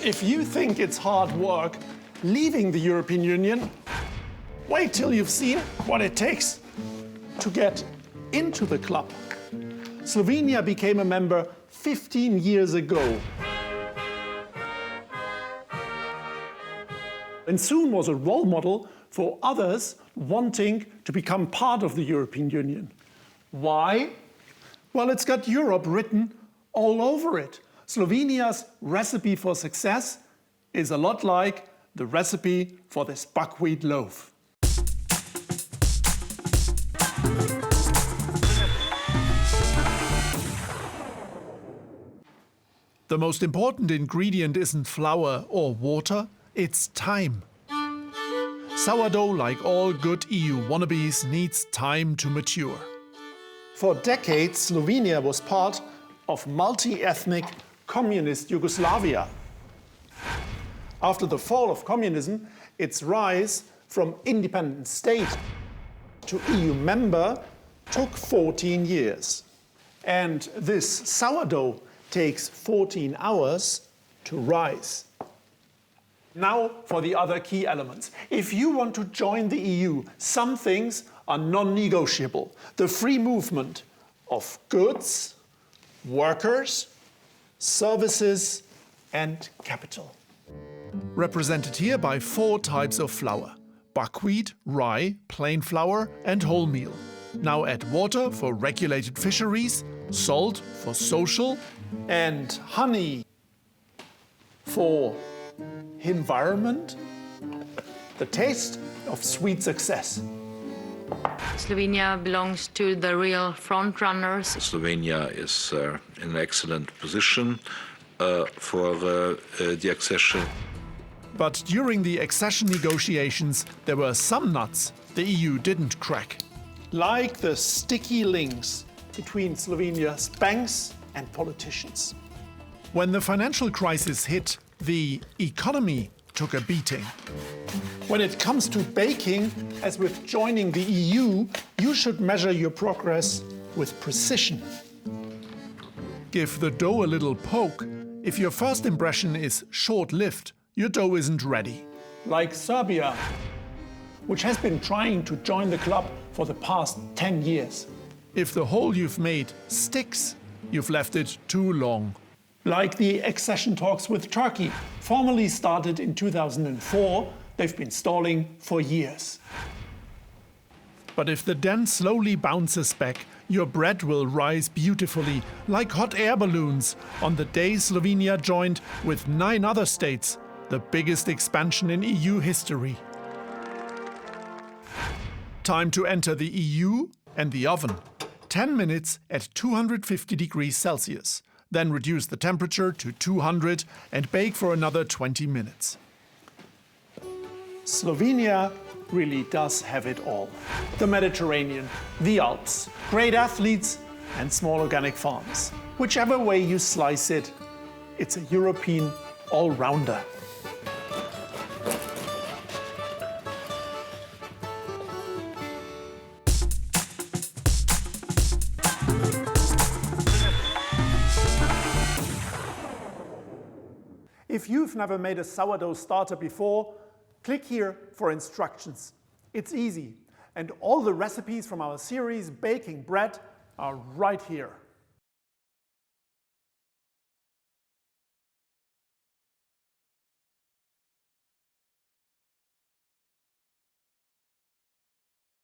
If you think it's hard work leaving the European Union, wait till you've seen what it takes to get into the club. Slovenia became a member 15 years ago. And soon was a role model for others wanting to become part of the European Union. Why? Well, it's got Europe written all over it. Slovenia's recipe for success is a lot like the recipe for this buckwheat loaf. The most important ingredient isn't flour or water, it's time. Sourdough, like all good EU wannabes, needs time to mature. For decades, Slovenia was part of multi-ethnic communist Yugoslavia. After the fall of communism, its rise from independent state to EU member took 14 years. And this sourdough takes 14 hours to rise. Now for the other key elements. If you want to join the EU, some things are non-negotiable. The free movement of goods, workers, services and capital. Represented here by 4 types of flour: buckwheat, rye, plain flour and wholemeal. Now add water for regulated fisheries, salt for social, and honey for environment. The taste of sweet success. Slovenia belongs to the real front runners. Slovenia is in an excellent position for the accession. But during the accession negotiations, there were some nuts the EU didn't crack. Like the sticky links between Slovenia's banks and politicians. When the financial crisis hit, the economy took a beating. When it comes to baking, as with joining the EU, you should measure your progress with precision. Give the dough a little poke. If your first impression is short-lived, your dough isn't ready. Like Serbia, which has been trying to join the club for the past 10 years. If the hole you've made sticks, you've left it too long. Like the accession talks with Turkey, formally started in 2004, they've been stalling for years. But if the dent slowly bounces back, your bread will rise beautifully, like hot air balloons, on the day Slovenia joined with 9 other states, the biggest expansion in EU history. Time to enter the EU and the oven. 10 minutes at 250 degrees Celsius. Then reduce the temperature to 200 and bake for another 20 minutes. Slovenia really does have it all. The Mediterranean, the Alps, great athletes and small organic farms. Whichever way you slice it, it's a European all-rounder. If you've never made a sourdough starter before, click here for instructions. It's easy, and all the recipes from our series Baking Bread are right here.